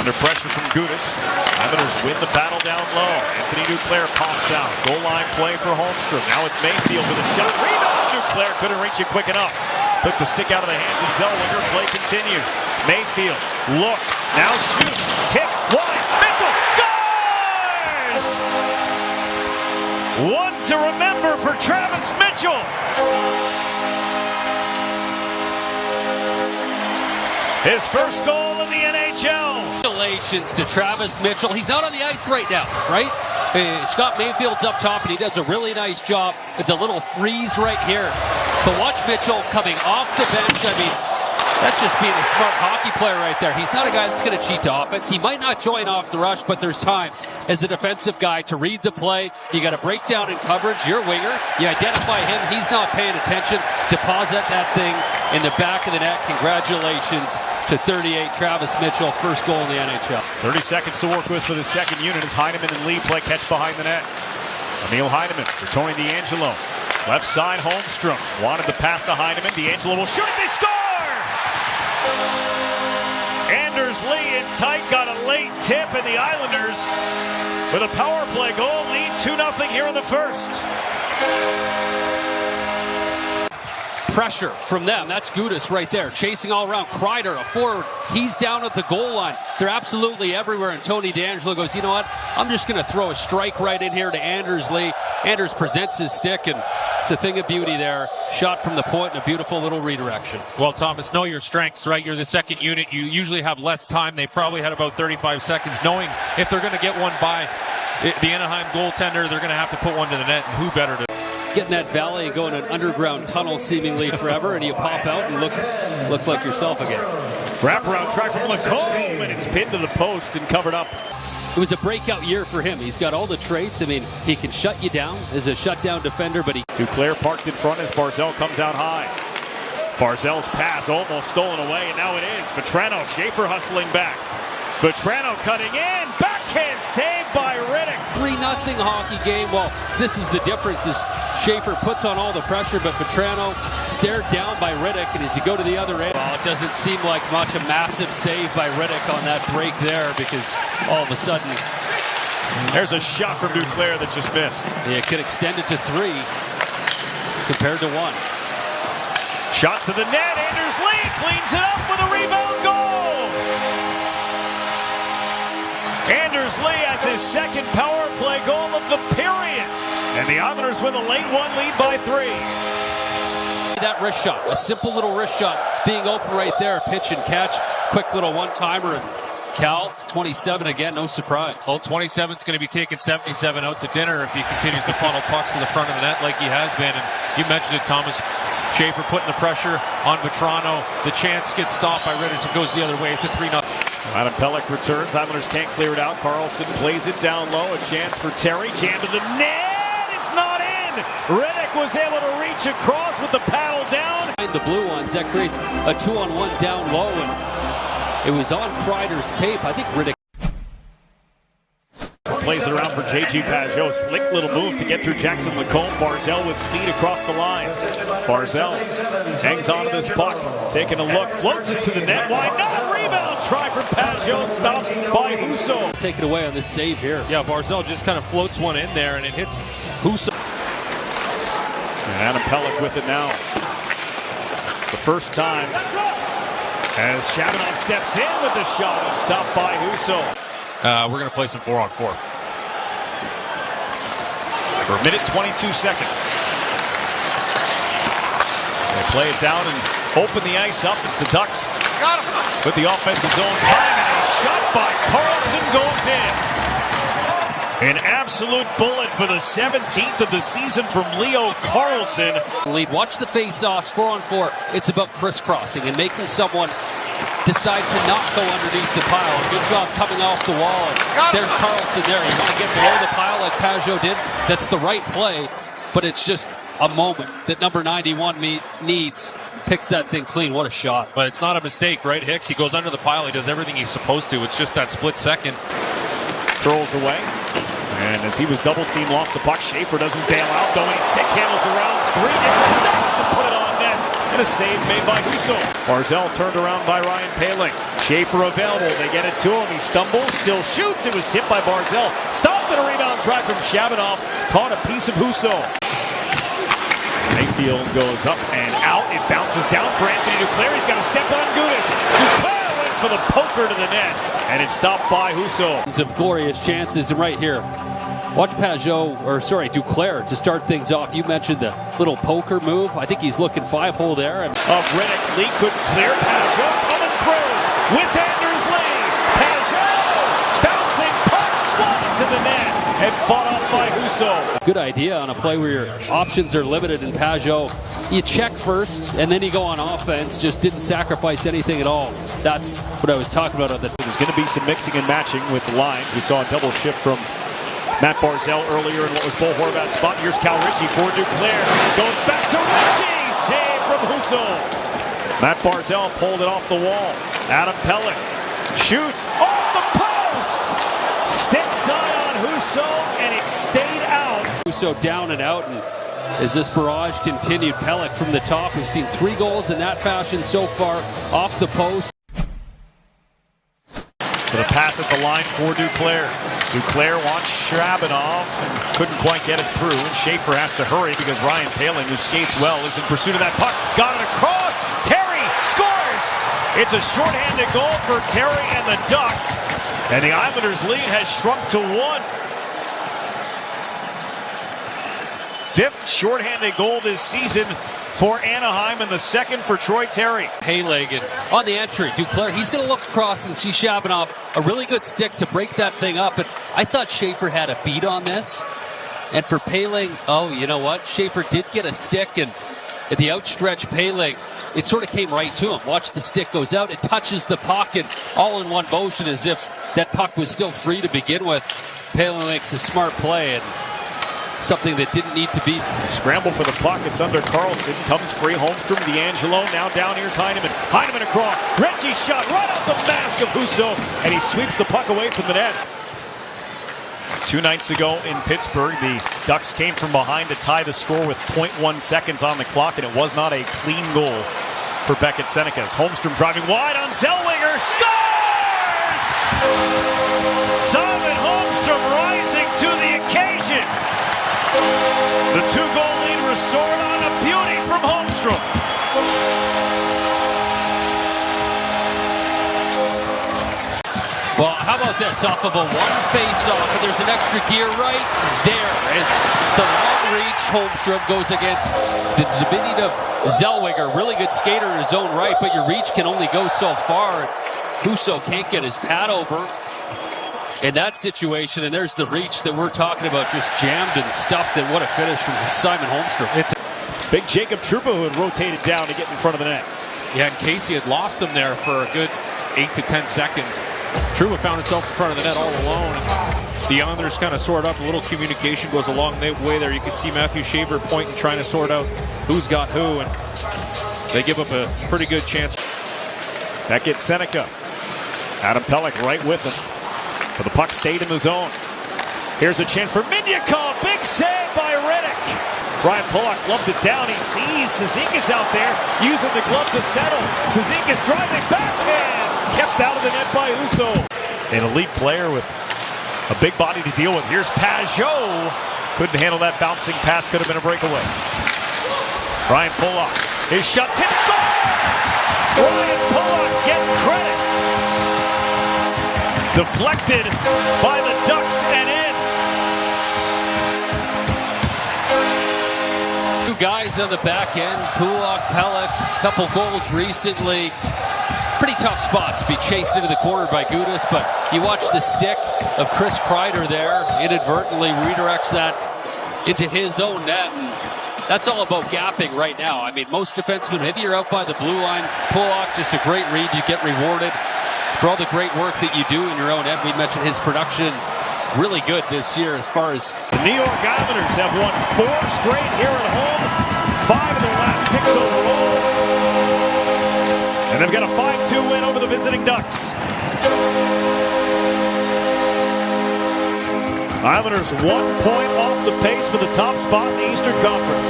Under pressure from Gudis. Islanders win the battle down low. Anthony Duclair pops out. Goal line play for Holmstrom. Now it's Mayfield with a shot. Rebound! Duclair couldn't reach it quick enough. Took the stick out of the hands of Zellweger. Play continues. Mayfield, look, now shoots. Tip, wide. Mitchell scores! One to remember for Travis Mitchell. His first goal of the NHL. Congratulations to Travis Mitchell. He's not on the ice right now, right? Scott Mayfield's up top, and he does a really nice job with the little freeze right here. But watch Mitchell coming off the bench. I mean, that's just being a smart hockey player right there. He's not a guy that's going to cheat to offense. He might not join off the rush, but there's times as a defensive guy to read the play. You got to break down in coverage. You're a winger. You identify him. He's not paying attention. Deposit that thing in the back of the net. Congratulations to 38, Travis Mitchell, first goal in the NHL. 30 seconds to work with for the second unit as Heineman and Lee play catch behind the net. Emil Heineman for Tony DeAngelo. Left side, Holmstrom wanted the pass to Heineman. DeAngelo will shoot it. They score! Anders Lee in tight, got a late tip, and the Islanders with a power play goal lead 2-0 here in the first. Pressure from them. That's Gudis right there, chasing all around. Kreider, a forward. He's down at the goal line. They're absolutely everywhere, and Tony DeAngelo goes, you know what? I'm just going to throw a strike right in here to Anders Lee. Anders presents his stick, and it's a thing of beauty there. Shot from the point and a beautiful little redirection. Well, Thomas, know your strengths, right? You're the second unit. You usually have less time. They probably had about 35 seconds, knowing if they're going to get one by the Anaheim goaltender, they're going to have to put one to the net, and who better to... Getting that valley and going an underground tunnel seemingly forever, and you pop out and look like yourself again. Wraparound try from Lacombe, and it's pinned to the post and covered up. It was a breakout year for him. He's got all the traits. I mean, he can shut you down as a shutdown defender, but he... Duclair parked in front as Barzal comes out high. Barzal's pass almost stolen away, and now it is. Vetrano, Schaefer hustling back. Vetrano cutting in, backhand save by Riddick. 3-0 hockey game. Well, this is the difference is Schaefer puts on all the pressure, but Vetrano stared down by Riddick, and as you go to the other end, well, it doesn't seem like much. A massive save by Riddick on that break there, because all of a sudden... There's a shot from Duclair that just missed. Yeah, it could extend it to 3 compared to 1. Shot to the net, Anders Lee cleans it up with a rebound goal! Anders Lee has his second power play goal of the period. And the Islanders with a late one lead by 3. That wrist shot, a simple little wrist shot being open right there. Pitch and catch, quick little one-timer. And Cal, 27 again, no surprise. Well, 27's going to be taking 77 out to dinner if he continues to funnel pucks to the front of the net like he has been. And you mentioned it, Thomas. Schaefer putting the pressure on Vetrano. The chance gets stopped by Riddick and goes the other way. It's a 3-0. Adam Pelech returns. Islanders can't clear it out. Carlson plays it down low. A chance for Terry. Jam to the net. It's not in. Riddick was able to reach across with the paddle down. The blue ones, that creates a 2-on-1 down low. And it was on Kreider's tape. I think Riddick plays it around for J.G. Pajot. Slick little move to get through Jackson Lacombe. Barzal with speed across the line. Barzal hangs on to this puck. Taking a look. Floats it to the net. Why not? Rebound try from Pajot. Stopped by Husso. Take it away on this save here. Yeah, Barzal just kind of floats one in there, and it hits Husso. And Adam Pelech with it now. The first time as Shabanov steps in with the shot and stopped by Husso. We're going to play some 4-on-4. For a minute, 22 seconds. They play it down and open the ice up. It's the Ducks with the offensive zone time, and a shot by Carlson goes in. An absolute bullet for the 17th of the season from Leo Carlson. Lead. Watch the face-offs, 4-on-4. It's about crisscrossing and making someone decide to not go underneath the pile. Good job coming off the wall. And there's Carlson there. You want to get below the pile like Pajot did. That's the right play, but it's just a moment that number 91 needs. Picks that thing clean. What a shot. But it's not a mistake, right, Hicks? He goes under the pile. He does everything he's supposed to. It's just that split second. Curls away. And as he was double-teamed, lost the puck. Schaefer doesn't bail out, though. He stick handles around 3 different times and put it on net. And a save made by Husso. Barzal turned around by Ryan Poehling. Schaefer available. They get it to him. He stumbles, still shoots. It was tipped by Barzell. Stopped and a rebound try from Shabanov. Caught a piece of Husso. Mayfield goes up and out. It bounces down for Anthony Duclair. He's got to step on Gudis. Duclair went for the poker to the net, and it's stopped by Husso. Some glorious chances right here. Watch Duclair to start things off. You mentioned the little poker move. I think he's looking 5-hole there. Of Riddick, Lee couldn't clear. Pajot coming through with Anders Lee. Pajot bouncing puck, swung into the net and fought off by Husso. Good idea on a play where your options are limited in Pajot. You check first and then you go on offense. Just didn't sacrifice anything at all. That's what I was talking about. There's going to be some mixing and matching with the lines. We saw a double shift from Matt Barzell earlier in what was Bo Horvat's spot. Here's Cal Ritchie for Duclair. Goes back to Ritchie. Save from Husso. Matt Barzell pulled it off the wall. Adam Pelech shoots off the post. Stick side on Husso, and it stayed out. Husso down and out, and as this barrage continued, Pelech from the top. We've seen 3 goals in that fashion so far off the post. So the pass at the line for Duclair. Duclair wants Shabanov and couldn't quite get it through. And Schaefer has to hurry because Ryan Poehling, who skates well, is in pursuit of that puck. Got it across. Terry scores. It's a shorthanded goal for Terry and the Ducks. And the Islanders' lead has shrunk to 1. 5th shorthanded goal this season for Anaheim, and the 2nd for Troy Terry. Poehling on the entry. Duclair, he's going to look across and see Shabanov. A really good stick to break that thing up. And I thought Schaefer had a beat on this. And for Poehling, oh, you know what? Schaefer did get a stick, and at the outstretched Poehling, it sort of came right to him. Watch, the stick goes out. It touches the puck, and all in one motion as if that puck was still free to begin with. Poehling makes a smart play, and something that didn't need to be. Scramble for the puck. It's under Carlson. Comes free. Holmstrom, D'Angelo. Now down. Here's Heineman. Heineman across. Ritchie shot right off the mask of Husso, and he sweeps the puck away from the net. 2 nights ago in Pittsburgh, the Ducks came from behind to tie the score with 0.1 seconds on the clock, and it was not a clean goal for Beckett Senecas. Holmstrom driving wide on Zellweger. Scores! Simon Holmstrom rising to the occasion. The 2-goal lead restored on a beauty from Holmstrom. Well, how about this? Off of a 1 face-off, and there's an extra gear right there as the long reach Holmstrom goes against the diminutive Zellweger. Really good skater in his own right, but your reach can only go so far. Husso can't get his pad over in that situation, and there's the reach that we're talking about, just jammed and stuffed, and what a finish from Simon Holmstrom. It's big Jacob Trouba who had rotated down to get in front of the net. Yeah, and Casey had lost him there for a good 8 to 10 seconds. Trouba found himself in front of the net all alone. The Islanders kind of sort up. A little communication goes a long way there. You can see Matthew Schaefer pointing, trying to sort out who's got who, and they give up a pretty good chance. Beckett Seneca. Adam Pelech right with him. But the puck stayed in the zone. Here's a chance for Minyakov. Big save by Riddick. Brian Pollock gloved it down. He sees Cizikas out there using the glove to settle. Cizikas driving backhand. Kept out of the net by Husso. An elite player with a big body to deal with. Here's Pajot. Couldn't handle that bouncing pass. Could have been a breakaway. Brian Pollock. His shot. Tip score. Brian Pollock's getting credit. Deflected by the Ducks and in. 2 guys on the back end. Pollock, Pelech, a couple goals recently. Pretty tough spot to be chased into the corner by Gudis, but you watch the stick of Chris Kreider there. Inadvertently redirects that into his own net. And that's all about gapping right now. I mean, most defensemen, maybe you're out by the blue line. Pollock, just a great read. You get rewarded for all the great work that you do in your own end. We mentioned his production really good this year as far as... The New York Islanders have won 4 straight here at home, 5 of the last 6 overall. And they've got a 5-2 win over the visiting Ducks. Islanders 1 point off the pace for the top spot in the Eastern Conference.